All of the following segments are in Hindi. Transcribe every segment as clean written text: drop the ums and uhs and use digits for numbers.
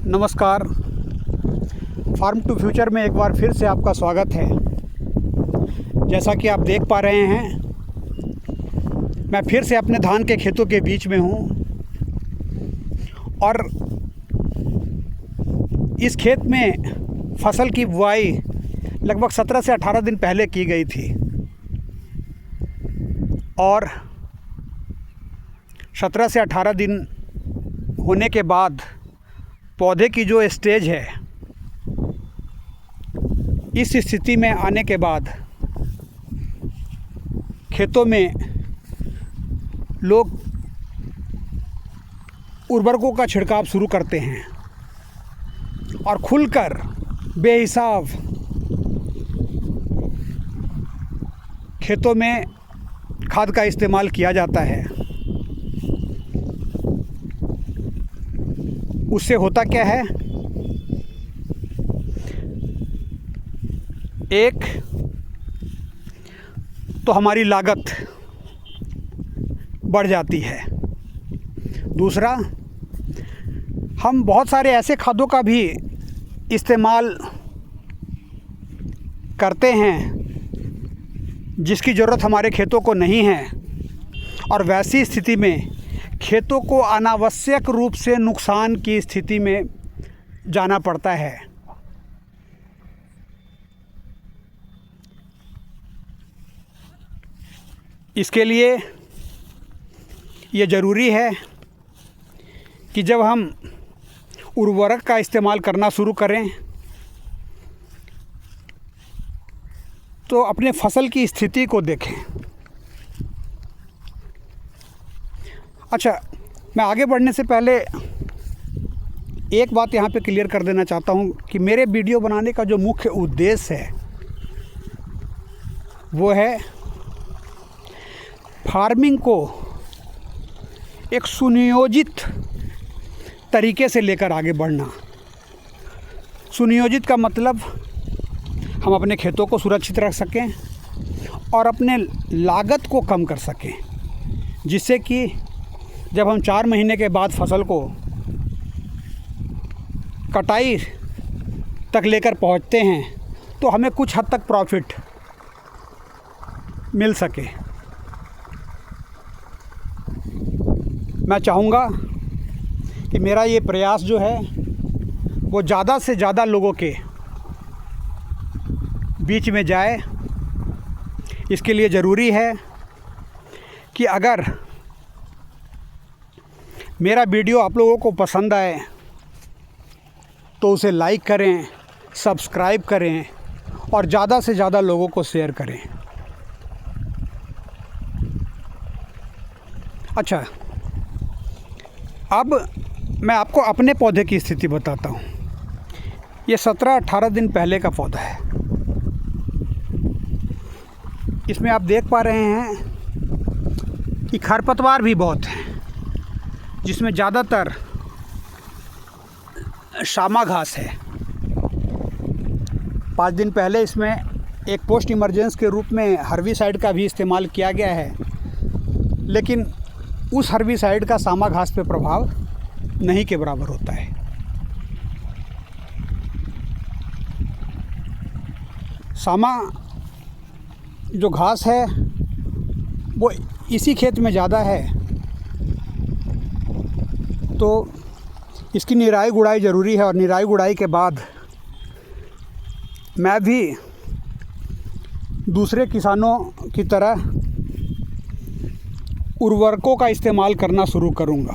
नमस्कार। फार्म टू फ्यूचर में एक बार फिर से आपका स्वागत है। जैसा कि आप देख पा रहे हैं, मैं फिर से अपने धान के खेतों के बीच में हूँ और इस खेत में फसल की बुआई लगभग 17 से 18 दिन पहले की गई थी और 17 से 18 दिन होने के बाद पौधे की जो स्टेज है, इस स्थिति में आने के बाद खेतों में लोग उर्वरकों का छिड़काव शुरू करते हैं और खुलकर बेहिसाब खेतों में खाद का इस्तेमाल किया जाता है। उससे होता क्या है, एक तो हमारी लागत बढ़ जाती है, दूसरा हम बहुत सारे ऐसे खादों का भी इस्तेमाल करते हैं जिसकी ज़रूरत हमारे खेतों को नहीं है और वैसी स्थिति में खेतों को अनावश्यक रूप से नुकसान की स्थिति में जाना पड़ता है। इसके लिए ये ज़रूरी है कि जब हम उर्वरक का इस्तेमाल करना शुरू करें तो अपने फसल की स्थिति को देखें। अच्छा, मैं आगे बढ़ने से पहले एक बात यहाँ पे क्लियर कर देना चाहता हूँ कि मेरे वीडियो बनाने का जो मुख्य उद्देश्य है वो है फार्मिंग को एक सुनियोजित तरीके से लेकर आगे बढ़ना। सुनियोजित का मतलब हम अपने खेतों को सुरक्षित रख सकें और अपने लागत को कम कर सकें, जिससे कि जब हम 4 महीने के बाद फसल को कटाई तक लेकर पहुंचते हैं तो हमें कुछ हद तक प्रॉफिट मिल सके। मैं चाहूँगा कि मेरा ये प्रयास जो है वो ज़्यादा से ज़्यादा लोगों के बीच में जाए। इसके लिए ज़रूरी है कि अगर मेरा वीडियो आप लोगों को पसंद आए तो उसे लाइक करें, सब्सक्राइब करें और ज़्यादा से ज़्यादा लोगों को शेयर करें। अच्छा, अब मैं आपको अपने पौधे की स्थिति बताता हूँ। ये 17-18 दिन पहले का पौधा है। इसमें आप देख पा रहे हैं कि खरपतवार भी बहुत है, जिसमें ज़्यादातर शामा घास है। 5 दिन पहले इसमें एक पोस्ट इमरजेंस के रूप में हर्बिसाइड का भी इस्तेमाल किया गया है, लेकिन उस हर्बिसाइड का शामा घास पे प्रभाव नहीं के बराबर होता है। शामा जो घास है वो इसी खेत में ज़्यादा है, तो इसकी निराई गुड़ाई ज़रूरी है और निराई गुड़ाई के बाद मैं भी दूसरे किसानों की तरह उर्वरकों का इस्तेमाल करना शुरू करूँगा।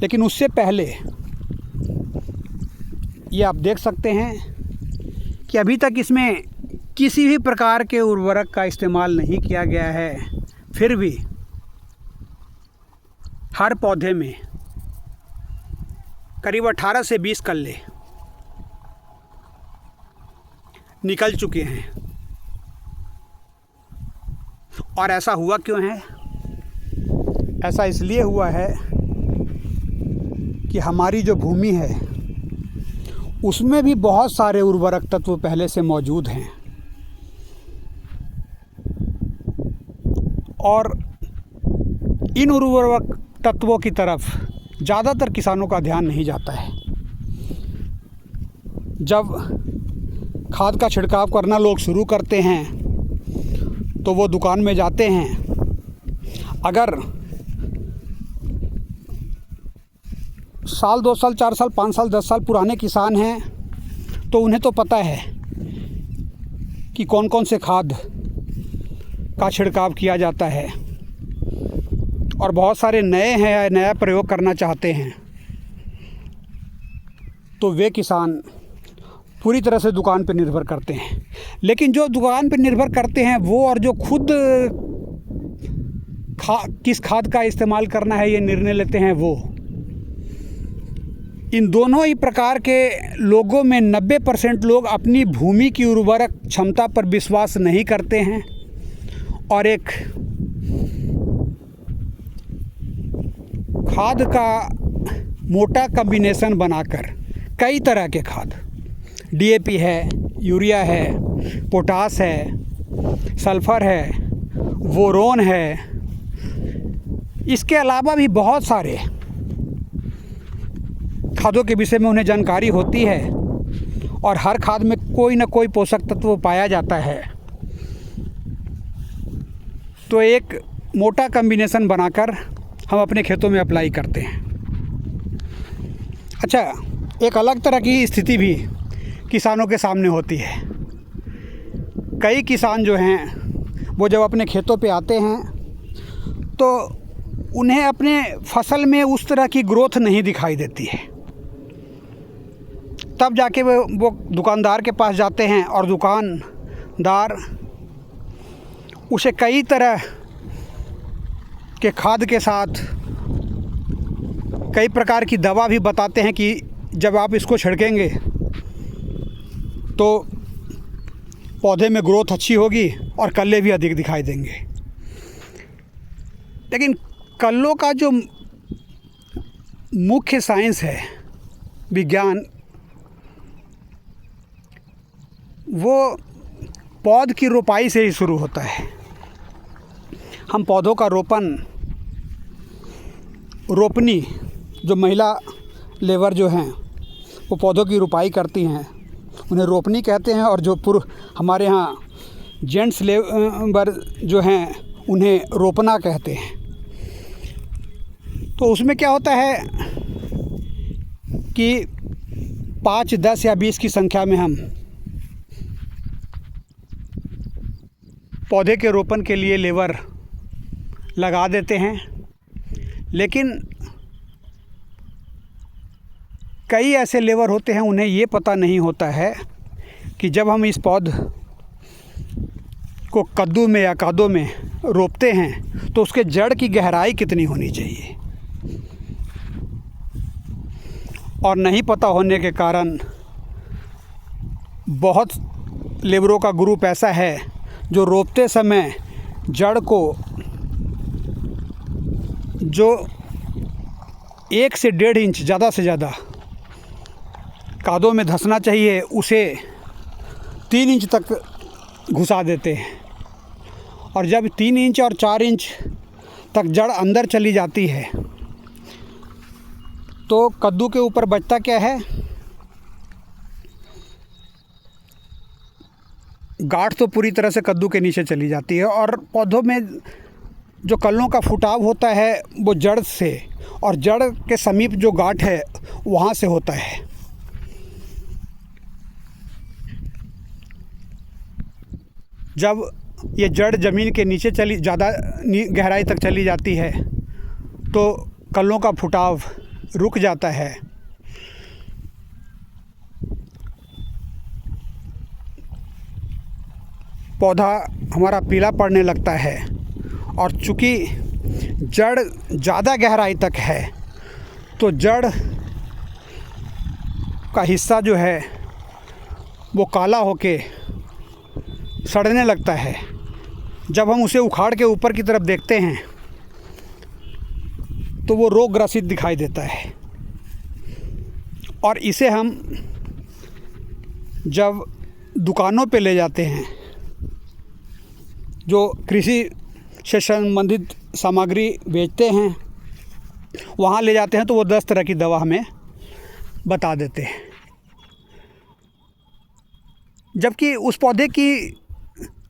लेकिन उससे पहले ये आप देख सकते हैं कि अभी तक इसमें किसी भी प्रकार के उर्वरक का इस्तेमाल नहीं किया गया है, फिर भी हर पौधे में करीब 18 से 20 कल्ले निकल चुके हैं। और ऐसा हुआ क्यों है? ऐसा इसलिए हुआ है कि हमारी जो भूमि है उसमें भी बहुत सारे उर्वरक तत्व पहले से मौजूद हैं और इन तत्वों की तरफ ज़्यादातर किसानों का ध्यान नहीं जाता है। जब खाद का छिड़काव करना लोग शुरू करते हैं तो वो दुकान में जाते हैं। अगर साल 2 साल 4 साल 5 साल 10 साल पुराने किसान हैं तो उन्हें तो पता है कि कौन कौन से खाद का छिड़काव किया जाता है, और बहुत सारे नए हैं, नया प्रयोग करना चाहते हैं, तो वे किसान पूरी तरह से दुकान पर निर्भर करते हैं। लेकिन जो दुकान पर निर्भर करते हैं वो और जो खुद किस खाद का इस्तेमाल करना है ये निर्णय लेते हैं वो, इन दोनों ही प्रकार के लोगों में 90% लोग अपनी भूमि की उर्वरक क्षमता पर विश्वास नहीं करते हैं और एक खाद का मोटा कॉम्बिनेशन बनाकर कई तरह के खाद, डीएपी है, यूरिया है, पोटास है, सल्फ़र है, बोरोन है, इसके अलावा भी बहुत सारे खादों के विषय में उन्हें जानकारी होती है और हर खाद में कोई ना कोई पोषक तत्व पाया जाता है। तो एक मोटा कॉम्बिनेशन बनाकर हम अपने खेतों में अप्लाई करते हैं। अच्छा, एक अलग तरह की स्थिति भी किसानों के सामने होती है। कई किसान जो हैं वो जब अपने खेतों पे आते हैं तो उन्हें अपने फसल में उस तरह की ग्रोथ नहीं दिखाई देती है। तब जाके वो दुकानदार के पास जाते हैं और दुकानदार उसे कई तरह के खाद के साथ कई प्रकार की दवा भी बताते हैं कि जब आप इसको छिड़केंगे तो पौधे में ग्रोथ अच्छी होगी और कल्ले भी अधिक दिखाई देंगे। लेकिन कल्लों का जो मुख्य साइंस है, विज्ञान, वो पौध की रोपाई से ही शुरू होता है। हम पौधों का रोपनी जो महिला लेबर जो हैं वो पौधों की रोपाई करती हैं, उन्हें रोपनी कहते हैं, और जो हमारे यहाँ जेंट्स लेबर जो हैं उन्हें रोपना कहते हैं। तो उसमें क्या होता है कि 5, 10 या 20 की संख्या में हम पौधे के रोपण के लिए लेबर लगा देते हैं। लेकिन कई ऐसे लेबर होते हैं उन्हें ये पता नहीं होता है कि जब हम इस पौध को कद्दू में या कादो में रोपते हैं तो उसके जड़ की गहराई कितनी होनी चाहिए, और नहीं पता होने के कारण बहुत लेबरों का ग्रुप ऐसा है जो रोपते समय जड़ को जो 1 से 1.5 इंच ज़्यादा से ज़्यादा कादों में धंसना चाहिए उसे 3 इंच तक घुसा देते हैं, और जब 3 इंच और 4 इंच तक जड़ अंदर चली जाती है तो कद्दू के ऊपर बचता क्या है, गांठ तो पूरी तरह से कद्दू के नीचे चली जाती है, और पौधों में जो कल्लों का फुटाव होता है वो जड़ से, और जड़ के समीप जो गांठ है वहाँ से होता है। जब ये जड़ ज़मीन के नीचे ज़्यादा गहराई तक चली जाती है तो कल्लों का फुटाव रुक जाता है, पौधा हमारा पीला पड़ने लगता है, और चूँकि जड़ ज़्यादा गहराई तक है तो जड़ का हिस्सा जो है वो काला होके सड़ने लगता है। जब हम उसे उखाड़ के ऊपर की तरफ देखते हैं तो वो रोग ग्रसित दिखाई देता है, और इसे हम जब दुकानों पे ले जाते हैं जो कृषि से संबंधित सामग्री बेचते हैं वहाँ ले जाते हैं तो वो 10 तरह की दवा हमें बता देते हैं। जबकि उस पौधे की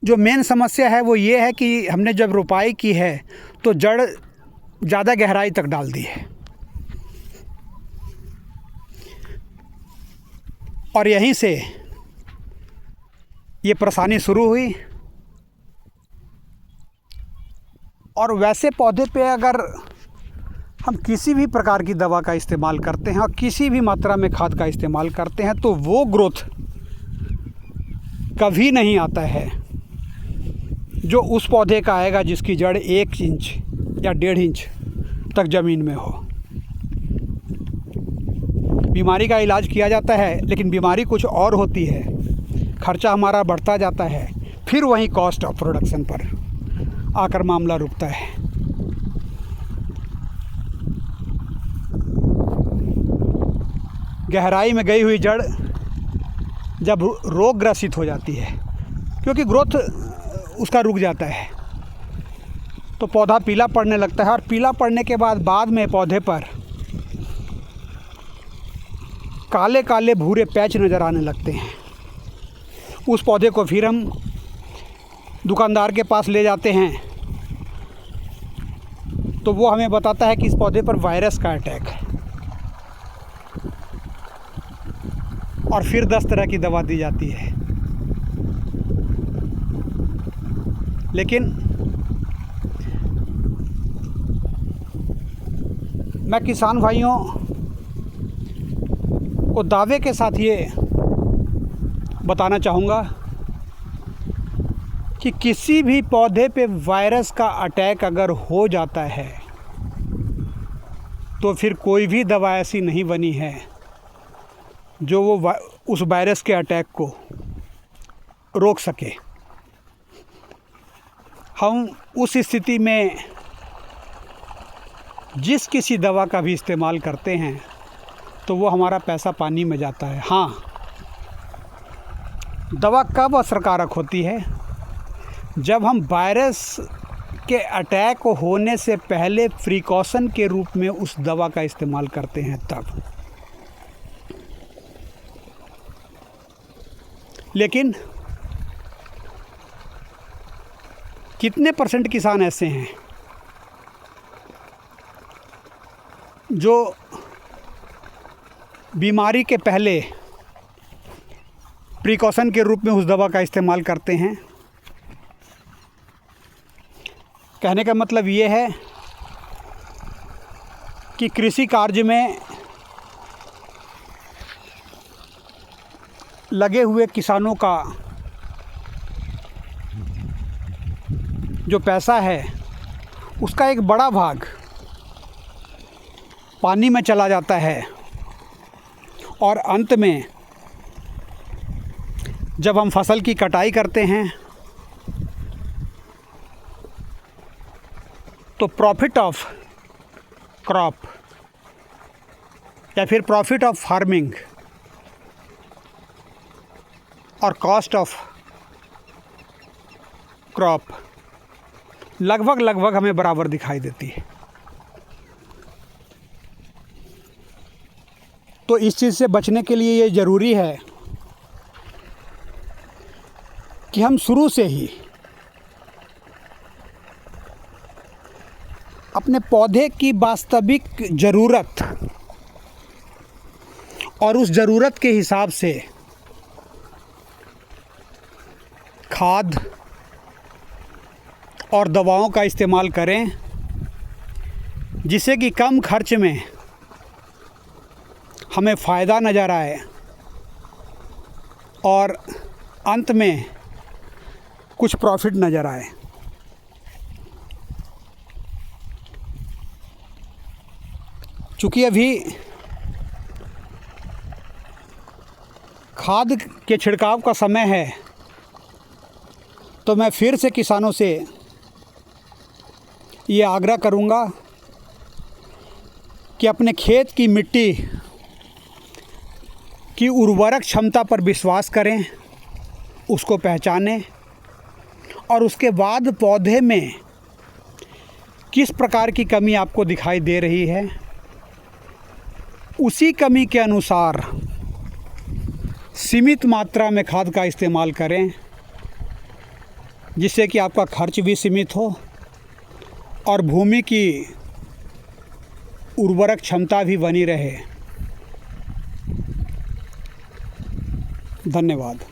जो मेन समस्या है वो ये है कि हमने जब रोपाई की है तो जड़ ज़्यादा गहराई तक डाल दी है, और यहीं से ये परेशानी शुरू हुई। और वैसे पौधे पे अगर हम किसी भी प्रकार की दवा का इस्तेमाल करते हैं और किसी भी मात्रा में खाद का इस्तेमाल करते हैं तो वो ग्रोथ कभी नहीं आता है जो उस पौधे का आएगा जिसकी जड़ 1 इंच या 1.5 इंच तक ज़मीन में हो। बीमारी का इलाज किया जाता है लेकिन बीमारी कुछ और होती है, खर्चा हमारा बढ़ता जाता है, फिर वहीं कॉस्ट ऑफ प्रोडक्शन पर आकर मामला रुकता है। गहराई में गई हुई जड़ जब रोग ग्रसित हो जाती है, क्योंकि ग्रोथ उसका रुक जाता है, तो पौधा पीला पड़ने लगता है, और पीला पड़ने के बाद में पौधे पर काले काले भूरे पैच नज़र आने लगते हैं। उस पौधे को फिर हम दुकानदार के पास ले जाते हैं तो वो हमें बताता है कि इस पौधे पर वायरस का अटैक है, और फिर 10 तरह की दवा दी जाती है। लेकिन मैं किसान भाइयों को दावे के साथ ये बताना चाहूँगा कि किसी भी पौधे पे वायरस का अटैक अगर हो जाता है तो फिर कोई भी दवा ऐसी नहीं बनी है जो वो उस वायरस के अटैक को रोक सके। हम उस स्थिति में जिस किसी दवा का भी इस्तेमाल करते हैं तो वो हमारा पैसा पानी में जाता है। हाँ, दवा कब असरकारक होती है? जब हम वायरस के अटैक होने से पहले प्रिकॉशन के रूप में उस दवा का इस्तेमाल करते हैं तब। लेकिन कितने % किसान ऐसे हैं जो बीमारी के पहले प्रिकॉशन के रूप में उस दवा का इस्तेमाल करते हैं? कहने का मतलब ये है कि कृषि कार्य में लगे हुए किसानों का जो पैसा है उसका एक बड़ा भाग पानी में चला जाता है, और अंत में जब हम फसल की कटाई करते हैं तो प्रॉफिट ऑफ क्रॉप या फिर प्रॉफिट ऑफ फार्मिंग और कॉस्ट ऑफ क्रॉप लगभग हमें बराबर दिखाई देती है। तो इस चीज़ से बचने के लिए ये ज़रूरी है कि हम शुरू से ही अपने पौधे की वास्तविक ज़रूरत और उस ज़रूरत के हिसाब से खाद और दवाओं का इस्तेमाल करें, जिससे कि कम खर्च में हमें फ़ायदा नज़र आए और अंत में कुछ प्रॉफिट नज़र आए। चूँकि अभी खाद के छिड़काव का समय है, तो मैं फिर से किसानों से ये आग्रह करूँगा कि अपने खेत की मिट्टी की उर्वरक क्षमता पर विश्वास करें, उसको पहचानें, और उसके बाद पौधे में किस प्रकार की कमी आपको दिखाई दे रही है उसी कमी के अनुसार सीमित मात्रा में खाद का इस्तेमाल करें, जिससे कि आपका खर्च भी सीमित हो और भूमि की उर्वरक क्षमता भी बनी रहे। धन्यवाद।